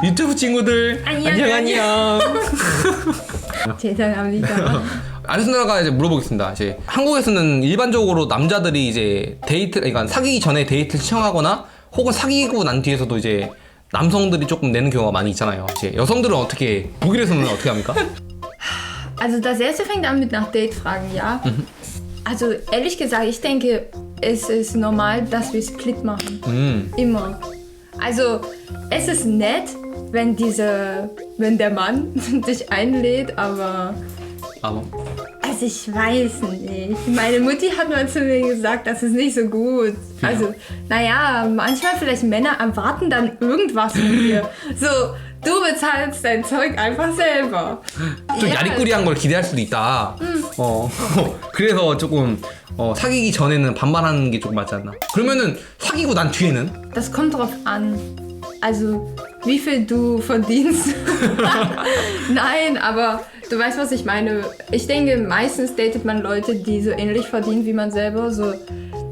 유튜브 친구들 안녕. 죄송합니다. 아리스나가 이제 물어보겠습니다. 이제 한국에서는 일반적으로 남자들이 이제 데이트, 그러니까 사귀기 전에 데이트를 시청하거나 혹은 사귀고 난 뒤에서도 이제 남성들이 조금 내는 경우가 많이 있잖아요. 이제 여성들은 어떻게, 독일에서는 어떻게 합니까? Also das erste fängt an mit nach Date-Fragen, ja? Also ehrlich gesagt, ich denke, es ist normal, dass wir Split machen. Immer. Also es ist nett, wenn der Mann dich einlädt, aber also ich weiß nicht. Meine Mutti hat mal zu mir gesagt, das ist nicht so gut. Also, naja, manchmal vielleicht Männer erwarten dann irgendwas von dir. So, du bezahlst dein Zeug einfach selber. 좀 야리꾸리한 걸 기대할 수도 있다. 그래서 조금 사귀기 전에는 반반하는 게 조금 맞지 않나? 그러면은 사귀고 난 뒤에는? Das kommt drauf an. Also, wie viel du verdienst. Nein, aber du weißt, was ich meine. Ich denke, meistens datet man Leute, die so ähnlich verdienen wie man selber. So,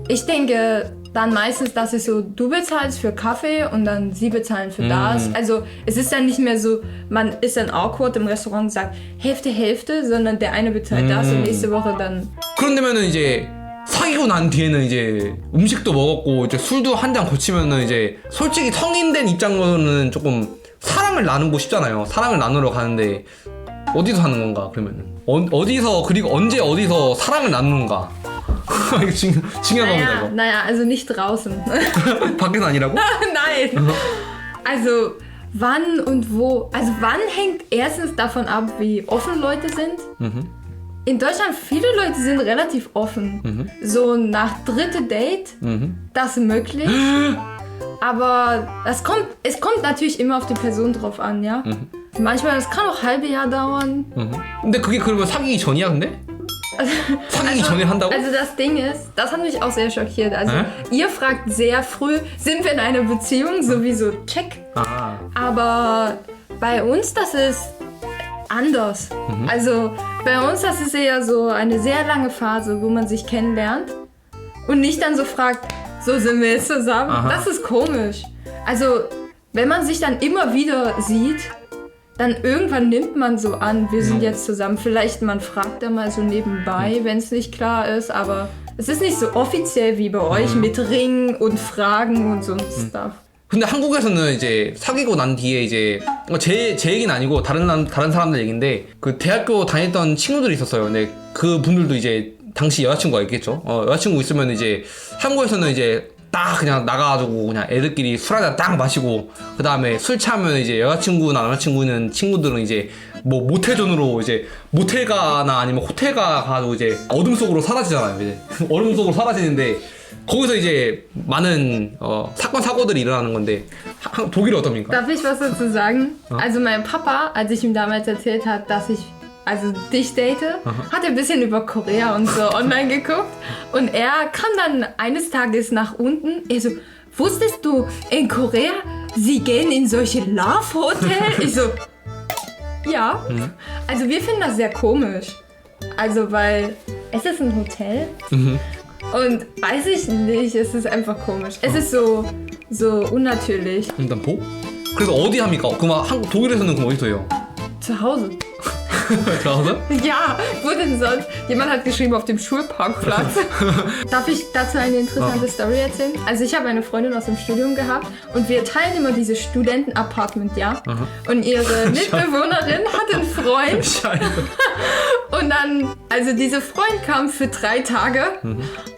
ich denke dann meistens, dass es so, du bezahlst für Kaffee und dann sie bezahlen für das. Also es ist dann nicht mehr so, man ist dann awkward im Restaurant und sagt Hälfte, Hälfte, sondern der eine bezahlt das und nächste Woche dann. 그런데면은 이제 사귀고 난 뒤에는 이제 음식도 먹었고 이제 술도 한 잔 거치면은 이제 솔직히 성인된 입장으로는 조금 사랑을 나누고 싶잖아요. 사랑을 나누러 가는데 어디서 하는 건가 그러면은 어디서 그리고 언제 어디서 사랑을 나누는가? 이거 중요한 겁니다 이거. Naja, also nicht draußen. 밖에서 아니라고? Nein. Also wann und wo? Also wann hängt erstens davon ab, wie offen Leute sind. In Deutschland, viele Leute sind relativ offen. So nach dritte Date, das ist möglich. Aber es kommt natürlich immer auf die Person drauf an, ja? Manchmal, das kann auch ein halbes Jahr dauern. 근데 그게 그러면 사귀기 전이야 근데? 사귀기 전에 한다고? Also das Ding ist, das hat mich auch sehr schockiert. Also ihr fragt sehr früh, sind wir in einer Beziehung? Sowieso check. Aber bei uns, das ist anders. Also bei uns, das ist eher so eine sehr lange Phase, wo man sich kennenlernt und nicht dann so fragt, so sind wir jetzt zusammen. Das ist komisch. Also wenn man sich dann immer wieder sieht, dann irgendwann nimmt man so an, wir sind jetzt zusammen. Vielleicht man fragt dann mal so nebenbei, wenn es nicht klar ist, aber es ist nicht so offiziell wie bei euch mit Ring und Fragen und so stuff. 근데 한국에서는 이제 사귀고 난 뒤에 이제 제 얘기는 아니고 다른 사람들 얘기인데 그 대학교 다녔던 친구들이 있었어요. 근데 그 분들도 이제 당시 여자친구가 있겠죠. 여자친구 있으면 이제 한국에서는 이제 딱 그냥 나가가지고 그냥 애들끼리 술 한잔 딱 마시고 그 다음에 술 취하면 이제 여자친구나 남자친구는 친구들은 이제 뭐 모텔존으로 이제 모텔 가나 아니면 호텔 가가지고 이제 어둠 속으로 사라지잖아요. 이제 어둠 속으로 사라지는데 거기서 이제 많은 사건 사고들이 일어나는 건데 독일은 어떻습니까? Darf ich was dazu sagen? Also mein Papa, als ich ihm damals erzählt habe, dass ich dich date, hat er ein bisschen über Korea und so online geguckt und er kam dann eines Tages nach unten, er so, wusstest du, in Korea, sie gehen in solche Love-Hotels? Ich so, ja. Also wir finden das sehr komisch. Also weil es ist ein Hotel und weiß ich nicht, es ist einfach komisch. Es ist so unnatürlich. 일단 뭐? 그래서 어디 합니까? 그럼 독일에서는 그럼 어디서 해요? Zu Hause. Zu Hause? Ja, wo denn sonst? Jemand hat geschrieben auf dem Schulparkplatz. Darf ich dazu eine interessante Story erzählen? Also ich habe eine Freundin aus dem Studium gehabt und wir teilen immer dieses Studenten-Apartment, ja? Und ihre Mitbewohnerin hat einen Freund. Scheiße. Und dann, also dieser Freund kam für 3 Tage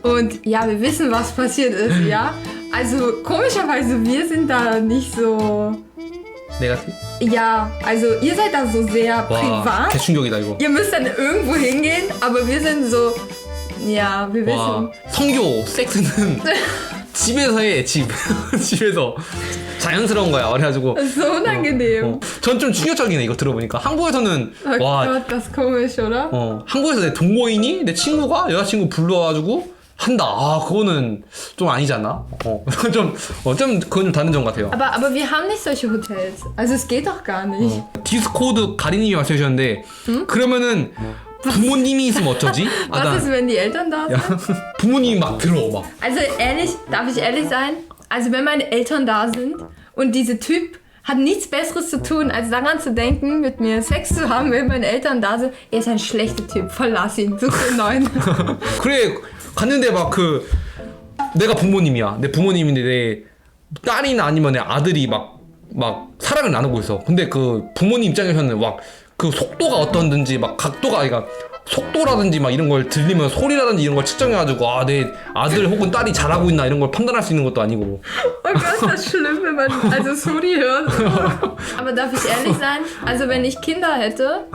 und ja, wir wissen, was passiert ist, ja? Also komischerweise, wir sind da nicht so... Negativ? Ja, also ihr seid da so sehr privat. 개충격이다 이거. Ihr müsst dann irgendwo hingehen, aber wir sind so, ja, wir wissen. 성교, 섹스는 집에서 해, 집에서. 자연스러운 거야. 그래가지고. So unangenehm. 전 좀 충격적이네 이거 들어보니까. 한국에서는 Oh Gott, das ist komisch, oder? 한국에서 내 동거인이 내 친구가 여자친구 불러가지고 한다. 그거는 좀 아니지 않나? 좀 그건 좀 다른 점 같아요. Aber wir haben nicht solche Hotels. Also es geht doch gar nicht. 디스코드 가리님이 말씀해주셨는데 그러면은 부모님이 있으면 어쩌지? Was ist, wenn die Eltern da sind? 부모님이 막 들어 막. Also ehrlich, darf ich ehrlich sein? Also wenn meine Eltern da sind und dieser Typ hat nichts Besseres zu tun, als daran zu denken, mit mir Sex zu haben, wenn meine Eltern da sind. Er ist ein schlechter Typ, verlass ihn, such den neuen. 그래 갔는데 막 그 내가 부모님이야. 내 부모님인데 내 딸이나 아니면 내 아들이 막 사랑을 나누고 있어. 근데 그 부모님 입장에서는 막 그 속도가 어떤지 막 각도가 그러니까 속도라든지 막 이런 걸 들리면 소리라든지 이런 걸 측정해가지고 아, 내 아들 혹은 딸이 잘하고 있나 이런 걸 판단할 수 있는 것도 아니고. Oh Gott, das ist schlimm, wenn man also Suri hört. Aber darf ich ehrlich sein? Also wenn ich Kinder hätte,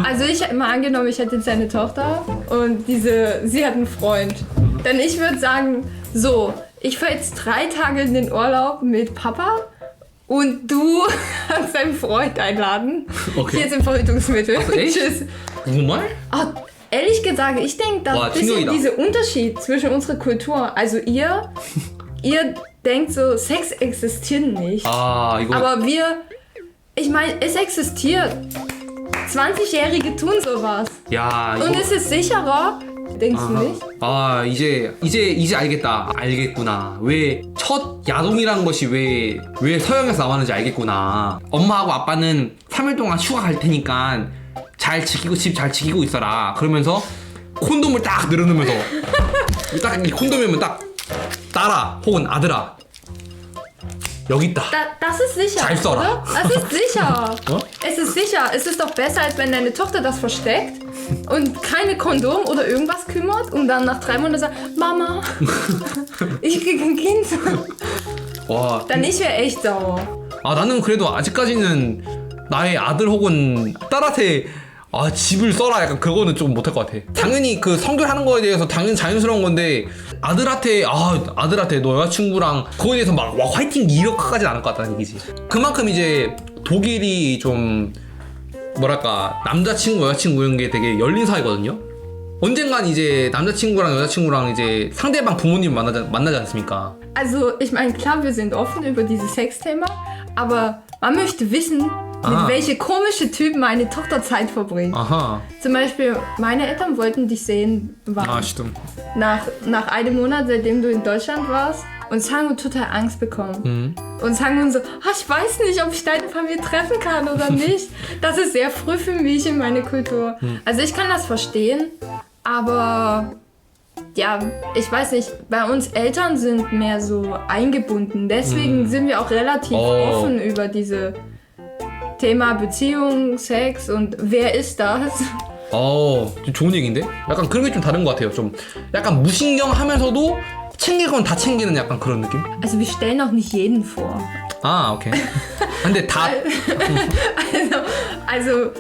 also ich mal angenommen, ich hätte jetzt eine Tochter und sie hat einen Freund, dann ich würde sagen, so, ich fahre jetzt 3 Tage in den Urlaub mit Papa und du kannst deinen Freund einladen. Okay. Hier sind Verhütungsmittel. Ach, echt? Tschüss. 정말? Oh, ehrlich gesagt, ich denke, dass Boah, ein bisschen 충격이다. dieser Unterschied zwischen unserer Kultur, also ihr denkt so, Sex existiert nicht. 아 이거 Aber ich meine, es existiert. 20-Jährige tun sowas. 야 이거 Und es ist sicherer, denkst du nicht? 아 이제 알겠구나 왜 첫 야동이라는 것이 왜 서양에서 나왔는지 알겠구나. 엄마하고 아빠는 3일 동안 휴가 갈 테니까 집 잘 지키고 있어라. 그러면서 콘돔을 딱 늘어놓으면서 딱 이 콘돔이면 딱 딸아 혹은 아들아 여기 있다. Das ist sicher, Scheiß doch. oder? Das ist sicher. Oh? Es ist sicher. Es ist doch besser, als wenn deine Tochter das versteckt und keine Kondom oder irgendwas kümmert und dann nach 3 Monaten sagt, Mama, ich krieg ein Kind. 와, Dann ich wäre echt sauer. 아 나는 그래도 아직까지는 나의 아들 혹은 딸한테 아 집을 써라 약간 그거는 좀 못할 것 같아. 당연히 그 성결하는 거에 대해서 당연히 자연스러운 건데 아들한테 너 여자친구랑 그거에 대해서 막 와, 화이팅 이렇게까지는 않을 것 같다는 얘기지. 그만큼 이제 독일이 좀 뭐랄까 남자친구 여자친구 이런 게 되게 열린 사회거든요. 언젠간 이제 남자친구랑 여자친구랑 이제 상대방 부모님 만나지 않습니까? Also, ich meine, klar, wir sind offen über dieses Sexthema, aber man möchte wissen, mit welche komische Typen meine Tochter Zeit verbringt. 아하. Zum Beispiel, meine Eltern wollten dich sehen, 아, stimmt. nach einem Monat, seitdem du in Deutschland warst, und Sangu total Angst bekommen. Und Sangu so, ich weiß nicht, ob ich deine Familie treffen kann oder nicht. Das ist sehr früh für mich in meiner Kultur. Also ich kann das verstehen, aber ja, ich weiß nicht, bei uns Eltern sind mehr so eingebunden. Deswegen sind wir auch relativ offen über diese Thema Beziehung, Sex und wer ist das? 좀 좋은 얘기인데? 약간 그런 게 좀 다른 것 같아요. 좀 약간 무신경하면서도 챙길 건 다 챙기는 약간 그런 느낌? Also wir stellen auch nicht jeden vor. 아, 오케이. 근데 다 Also,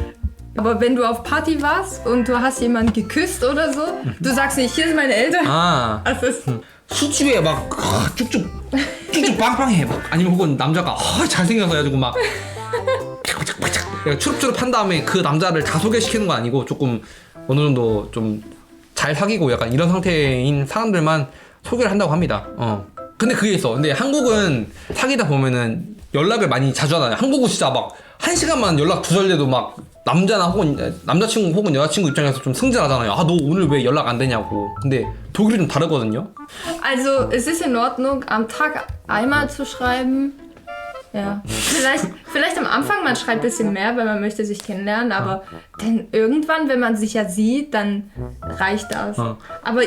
aber wenn du auf Party warst und du hast jemanden geküsst oder so, du sagst nicht, hier sind meine Eltern. 아, Das ist, 수줍에 막 쭉쭉 빵빵해. 막 아니면 혹은 남자가 잘생겨서 해가지고 막 추룩추룩 한 다음에 그 남자를 다 소개시키는 거 아니고 조금 어느 정도 좀 잘 사귀고 약간 이런 상태인 사람들만 소개를 한다고 합니다. 근데 그게 있어. 근데 한국은 사귀다 보면은 연락을 많이 자주 하잖아요. 한국은 진짜 막 1시간만 연락 두절돼도 막 남자나 혹은 남자친구 혹은 여자친구 입장에서 좀 승진하잖아요. 너 오늘 왜 연락 안 되냐고. 근데 독일이 좀 다르거든요. also, es ist in Ordnung, am Tag einmal zu schreiben. Ja. Vielleicht am Anfang, man schreibt ein bisschen mehr, weil man möchte sich kennenlernen, aber dann irgendwann, wenn man sich ja sieht, dann reicht das. Aber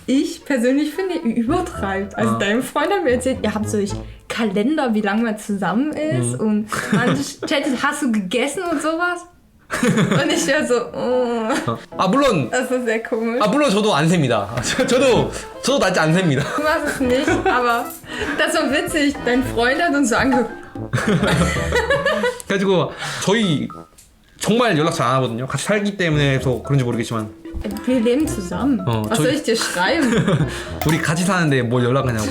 ich persönlich finde, ihr übertreibt. Also dein Freund hat mir erzählt, ihr habt solch Kalender, wie lange man zusammen ist und man chattet, hast du gegessen und sowas? Und ich wäre so, 물론 das ist sehr komisch. 물론 저도 안 셉니다. 저도 아직 안 셉니다. Du machst es nicht, aber das war witzig. Dein Freund hat uns so angeguckt. 그래가지고 저희 정말 연락 잘 안 하거든요. 같이 살기 때문에서 그런지 모르겠지만 Wir leben zusammen. Was soll ich dir schreiben? 우리 같이 사는데 뭘 연락하냐고.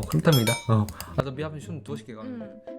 그렇답니다. Also wir haben schon durchgegangen.